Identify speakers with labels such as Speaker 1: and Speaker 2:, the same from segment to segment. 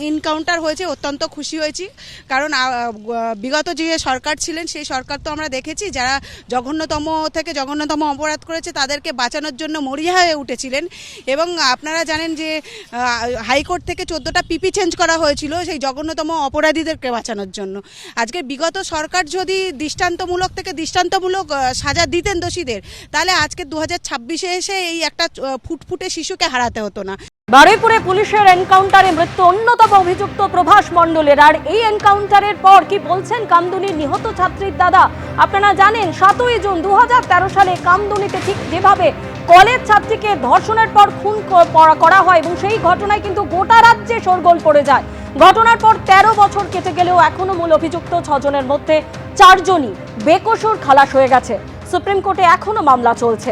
Speaker 1: Encounter হয়েছে, অত্যন্ত খুশি হয়েছি। কারণ বিগত যে সরকার ছিলেন সেই সরকার তো আমরা দেখেছি যারা জঘন্যতম থেকে জঘন্যতম অপরাধ করেছে তাদেরকে বাঁচানোর জন্য মরিয়া হয়ে উঠেছিলেন। এবং আপনারা জানেন যে হাইকোর্ট থেকে 14টা পিপি চেঞ্জ করা হয়েছিল সেই জঘন্যতম অপরাধীদেরকে বাঁচানোর জন্য। আজকে বিগত সরকার যদি দৃষ্টান্তমূলক থেকে দৃষ্টান্তমূলক সাজা দিতেন দোষীদের, তাহলে আজকে 2026-এ এসে এই একটা ফুটফুটে শিশুকে হারাতে হতো না।
Speaker 2: বারুইপুরে পুলিশের এনকাউন্টারে মৃত্যু অন্যতম অভিযুক্ত প্রভাস মণ্ডলের। আর এই এনকাউন্টারের পর কি বলছেন কামদুনির নিহত ছাত্রীর দাদা? আপনারা জানেন 7ই জুন 2013 সালে কামদুনিতে ঠিক যেভাবে কলেজ ছাত্রীকে ধর্ষণের পর খুন করা হয় এবং সেই ঘটনায় কিন্তু গোটা রাজ্যে শোরগোল পড়ে যায়। ঘটনার পর 13 বছর কেটে গেলেও এখনো মূল অভিযুক্ত 6 জনের মধ্যে 4 জনই বেকসুর খালাস হয়ে গেছে। সুপ্রিম কোর্টে এখনো মামলা চলছে।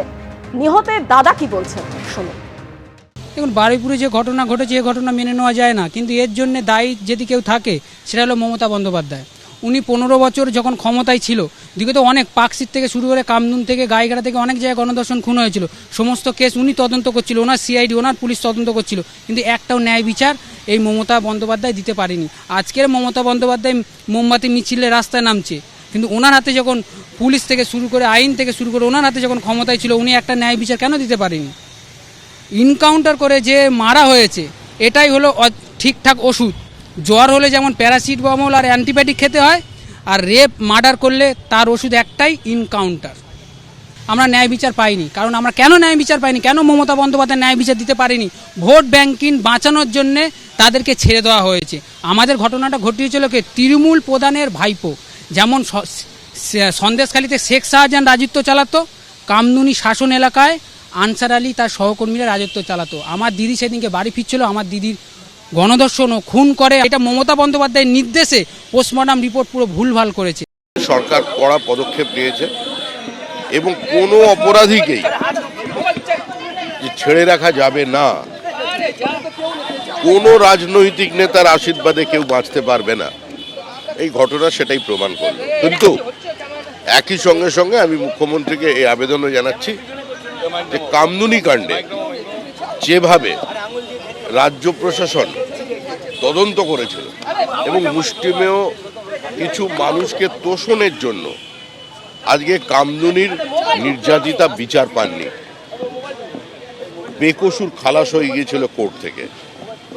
Speaker 2: নিহতের দাদা কি বলছেন শুনুন।
Speaker 3: দেখুন, বারুইপুরে যে ঘটনা ঘটেছে এই ঘটনা মেনে নেওয়া যায় না, কিন্তু এর জন্য দায়ী যদি কেউ থাকে সেটা হলো মমতা বন্দ্যোপাধ্যায়। উনি 15 বছর যখন ক্ষমতায় ছিল, দিকে তো অনেক পাকশিট থেকে শুরু করে কামদুন থেকে গাইঘাটা থেকে অনেক জায়গায় গণধর্ষণ খুন হয়েছিল, সমস্ত কেস উনি তদন্ত করছিল, ওনার সিআইডি ওনার পুলিশ তদন্ত করছিল, কিন্তু একটাও ন্যায় বিচার এই মমতা বন্দ্যোপাধ্যায় দিতে পারেনি। আজকের মমতা বন্দ্যোপাধ্যায় মোমবাতি মিছিলে রাস্তায় নামছে, কিন্তু ওনার হাতে যখন পুলিশ থেকে শুরু করে আইন থেকে শুরু করে ওনার হাতে যখন ক্ষমতায় ছিল, উনি একটা ন্যায় বিচার কেন দিতে পারেনি? ইনকাউন্টার করে যে মারা হয়েছে এটাই হলো ঠিকঠাক ওষুধ। জ্বর হলে যেমন প্যারাসিটামল আর অ্যান্টিবায়োটিক খেতে হয়, আর রেপ মার্ডার করলে তার ওষুধ একটাই, ইনকাউন্টার। আমরা ন্যায় বিচার পাইনি। কারণ আমরা কেন ন্যায় বিচার পাইনি, কেন মমতা বন্দ্যোপাধ্যায় ন্যায় বিচার দিতে পারেনি? ভোট ব্যাংকিং বাঁচানোর জন্যে তাদেরকে ছেড়ে দেওয়া হয়েছে। আমাদের ঘটনাটা ঘটিয়েছিল কে? তৃণমূল প্রধানের ভাইপো। যেমন সন্দেশখালীতে শেখ শাহজাহান রাজত্ব চালাতো, কামদুনি শাসন এলাকায় আনসার আলী তার সহকর্মীরা রাজত্ব চালাতো। আমার দিদি সেদিনকে বাড়ি ফিরছিল, আমার দিদির গণধর্ষণ ও খুন করে। এটা মমতা বন্দ্যোপাধ্যায়ের নির্দেশে পোস্টমর্টম রিপোর্ট পুরো ভুলভাল করেছে।
Speaker 4: সরকার কড়া পদক্ষেপ নিয়েছে এবং কোনো অপরাধীকেই যে ছেড়ে রাখা যাবে না, কোনো রাজনৈতিক নেতার আশীর্বাদে কেউ বাঁচতে পারবে না, এই ঘটনা সেটাই প্রমাণ করলো। কিন্তু একই সঙ্গে সঙ্গে আমি মুখ্যমন্ত্রীকে এই আবেদনও জানাচ্ছি যে কামদুনি কাণ্ডে যেভাবে রাজ্য প্রশাসন তদন্ত করেছিল এবং মুষ্টিমেয় কিছু মানুষকে তোষণের জন্য আজকে কামদুনির নির্যাতিতা বিচার পাননি, বেকসুর খালাস হয়ে গিয়েছিল কোর্ট থেকে।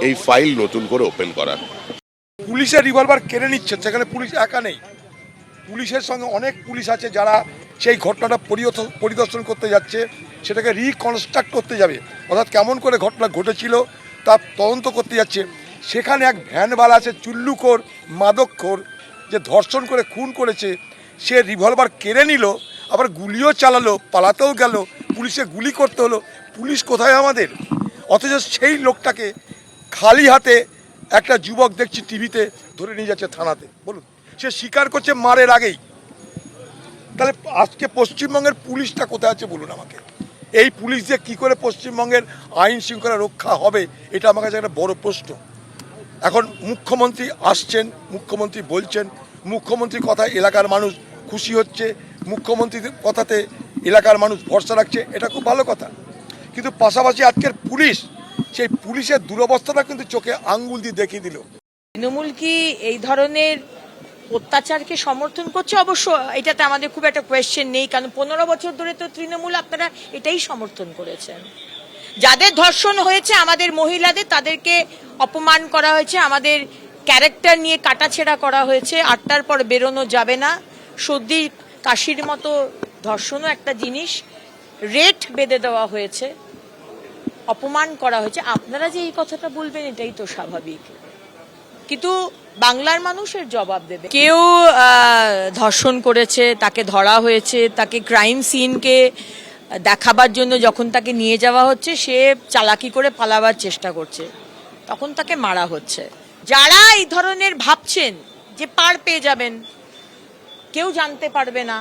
Speaker 4: এই ফাইল নতুন করে ওপেন করা।
Speaker 5: পুলিশের রিভলভার কেড়ে নিচ্ছে, সেখানে পুলিশ একা নেই, পুলিশের সঙ্গে অনেক পুলিশ আছে যারা সেই ঘটনাটা পরিদর্শন করতে যাচ্ছে, সেটাকে রিকনস্ট্রাক্ট করতে যাবে, অর্থাৎ কেমন করে ঘটনা ঘটেছিল তা তদন্ত করতে যাচ্ছে। সেখানে এক ভ্যানওয়ালা আছে চুল্লুখোর মাদকখোর, যে ধর্ষণ করে খুন করেছে, সে রিভলভার কেড়ে নিল, আবার গুলিও চালালো, পালাতেও গেল, পুলিশে গুলি করতে হলো। পুলিশ কোথায় আমাদের? অথচ সেই লোকটাকে খালি হাতে একটা যুবক দেখছি টিভিতে ধরে নিয়ে যাচ্ছে থানাতে। বলুন, সে স্বীকার করছে মারের আগেই। তাহলে আজকে পশ্চিমবঙ্গের পুলিশটা কোথায় আছে বলুন আমাকে? এই পুলিশ দিয়ে কী করে পশ্চিমবঙ্গের আইন শৃঙ্খলা রক্ষা হবে, এটা আমার কাছে একটা বড় প্রশ্ন। এখন মুখ্যমন্ত্রী আসছেন, মুখ্যমন্ত্রী বলছেন, মুখ্যমন্ত্রীর কথায় এলাকার মানুষ খুশি হচ্ছে, মুখ্যমন্ত্রীর কথাতে এলাকার মানুষ ভরসা রাখছে, এটা খুব ভালো কথা। কিন্তু পাশাপাশি আজকের পুলিশ, সেই পুলিশের দুরবস্থাটা কিন্তু চোখে আঙ্গুল দিয়ে দেখিয়ে দিল।
Speaker 6: তৃণমূল কি এই ধরনের অত্যাচারকে সমর্থন করছে? অবশ্য এটাতে আমাদের খুব একটা কোয়েশ্চেন নেই, কারণ 15 বছর ধরে তো তৃণমূল আপনারা এটাই সমর্থন করেছেন। যাদের ধর্ষণ হয়েছে আমাদের মহিলাদের, তাদেরকে অপমান করা হয়েছে, আমাদের ক্যারেক্টার নিয়ে কাটাছেড়া করা হয়েছে, 8টার পর বেরোনো যাবে না, সর্দি কাশির মতো ধর্ষণও একটা জিনিস, রেট বেঁধে দেওয়া হয়েছে, অপমান করা হয়েছে। আপনারা যে এই কথাটা বলবেন এটাই তো স্বাভাবিক, কিন্তু বাংলার মানুষের জবাব দেবে। কেউ ধর্ষণ করেছে, তাকে ধরা হয়েছে, তাকে ক্রাইম সিনকে দেখাবার জন্য যখন তাকে নিয়ে যাওয়া হচ্ছে, সে চালাকি করে পালাবার চেষ্টা করছে, তখন তাকে মারা হচ্ছে। যারা এই ধরনের ভাবছেন যে পার পেয়ে যাবেন, কেউ জানতে পারবে না,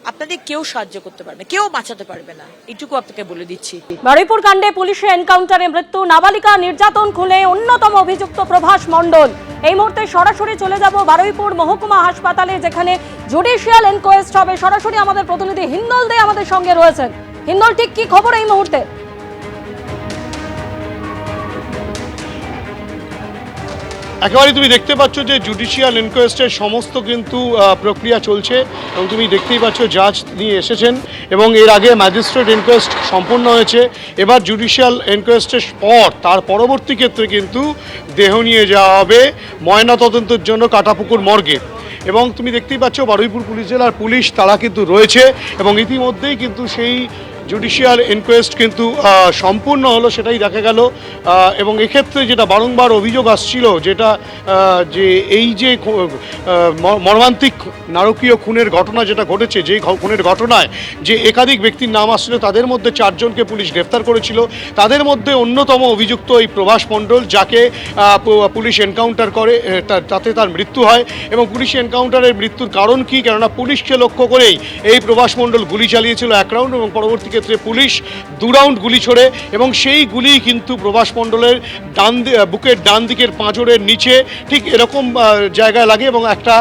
Speaker 6: আপনাদের কেউ সাহায্য করতে পারবে, কেউ বাঁচাতে পারবে না, এটুকু আপনাকে বলে দিচ্ছি।
Speaker 2: বারুইপুর কাণ্ডে পুলিশের এনকাউন্টারে মৃত্যু, নাবালিকা নির্যাতন খুলে অন্যতম অভিযুক্ত প্রভাস মণ্ডল। এই মুহূর্তে সরাসরি চলে যাব বারুইপুর মহকুমা হাসপাতালে, যেখানে জুডিশিয়াল ইনকোয়েস্ট হবে। সরাসরি আমাদের প্রতিনিধি হিন্দল দে আমাদের সঙ্গে রয়েছেন। হিন্দল, ঠিক কি খবর এই মুহূর্তে?
Speaker 7: একেবারেই তুমি দেখতে পাচ্ছ যে জুডিশিয়াল ইনকোয়েস্টের সমস্ত কিন্তু প্রক্রিয়া চলছে এবং তুমি দেখতেই পাচ্ছ জাজ নিয়ে এসেছেন এবং এর আগে ম্যাজিস্ট্রেট ইনকোয়েস্ট সম্পন্ন হয়েছে। এবার জুডিশিয়াল ইনকোয়েস্টের পর তার পরবর্তী ক্ষেত্রে কিন্তু দেহ নিয়ে যাওয়া হবে ময়নাতদন্তের জন্য কাটাপুকুর মর্গে। এবং তুমি দেখতেই পাচ্ছ বারুইপুর পুলিশ জেলার পুলিশ তারা কিন্তু রয়েছে এবং ইতিমধ্যেই কিন্তু সেই জুডিশিয়াল ইনকোয়েস্ট কিন্তু সম্পূর্ণ হলো সেটাই দেখা গেল। এবং এক্ষেত্রে যেটা বারংবার অভিযোগ আসছিল যেটা যে এই যে মর্মান্তিক নারকীয় খুনের ঘটনা যেটা ঘটেছে, যেই খুনের ঘটনায় যে একাধিক ব্যক্তির নাম আসছিল তাদের মধ্যে 4 জনকে পুলিশ গ্রেফতার করেছিল। তাদের মধ্যে অন্যতম অভিযুক্ত এই প্রভাস মণ্ডল, যাকে পুলিশ এনকাউন্টার করে, তাতে তার মৃত্যু হয়। এবং পুলিশ এনকাউন্টারের মৃত্যুর কারণ কি? কেননা পুলিশকে লক্ষ্য করেই এই প্রভাস মণ্ডল গুলি চালিয়েছিল 1 রাউন্ড এবং পরবর্তী ক্ষেত্রে পুলিশ 2 রাউন্ড গুলি ছোড়ে এবং সেই গুলি কিন্তু প্রভাস মণ্ডলের বুকের ডান দিকের পাঁজরের নিচে ঠিক এরকম জায়গায় লাগে এবং একটা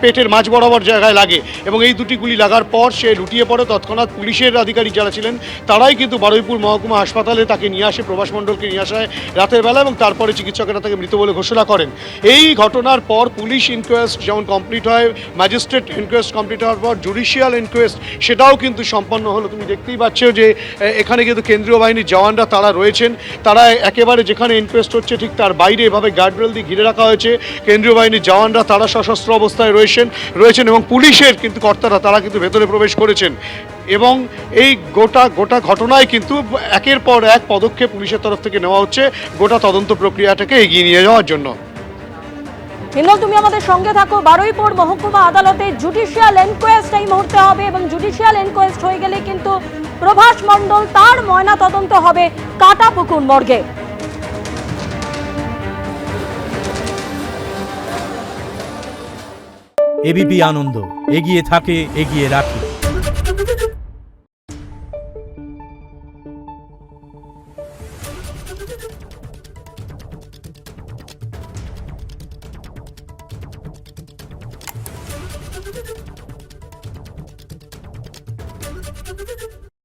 Speaker 7: পেটের মাঝ বরাবর জায়গায় লাগে এবং এই দুটি গুলি লাগার পর সে লুটিয়ে পড়ে। তৎক্ষণাৎ পুলিশের আধিকারিক যারা ছিলেন তারাই কিন্তু বারুইপুর মহকুমা হাসপাতালে তাকে নিয়ে আসে, প্রভাস মণ্ডলকে নিয়ে আসা হয় রাতের বেলা এবং তারপরে চিকিৎসকেরা তাকে মৃত বলে ঘোষণা করেন। এই ঘটনার পর পুলিশ ইনকোয়েস্ট যেমন কমপ্লিট হয়, ম্যাজিস্ট্রেট ইনকোয়েস্ট কমপ্লিট হওয়ার পর জুডিশিয়াল ইনকোয়েস্ট সেটাও কিন্তু সম্পন্ন হলো। তুমি দেখতেই পাচ্ছ যে এখানে কিন্তু কেন্দ্রীয় বাহিনীর জওয়ানরা তারা রয়েছেন, তারা একেবারে যেখানে ইনকোয়েস্ট হচ্ছে ঠিক তার বাইরে এভাবে গার্ডরেল দিয়ে ঘিরে রাখা হয়েছে। কেন্দ্রীয় বাহিনীর জওয়ানরা তারা সশস্ত্র অবস্থায় রয়েছেন এবং পুলিশের কিন্তু কর্তারা তারা কিন্তু ভেতরে প্রবেশ করেছেন এবং এই গোটা ঘটনায় কিন্তু একের পর এক পদক্ষেপ পুলিশের তরফ থেকে নেওয়া হচ্ছে গোটা তদন্ত প্রক্রিয়াটাকে এগিয়ে নিয়ে যাওয়ার জন্য।
Speaker 2: হিন্দল, তুমি আমাদের সঙ্গে থাকো। বারুইপুর মহকুমা আদালতে জুডিশিয়াল এনকোয়েস্ট এই মুহূর্তে হবে এবং জুডিশিয়াল এনকোয়েস্ট হয়ে গেলে কিন্তু প্রভাস মণ্ডল তার ময়না তদন্ত হবে কাটাপুকুর মর্গে।
Speaker 8: এবিপি আনন্দ এগিয়ে থাকে, এগিয়ে রাখে।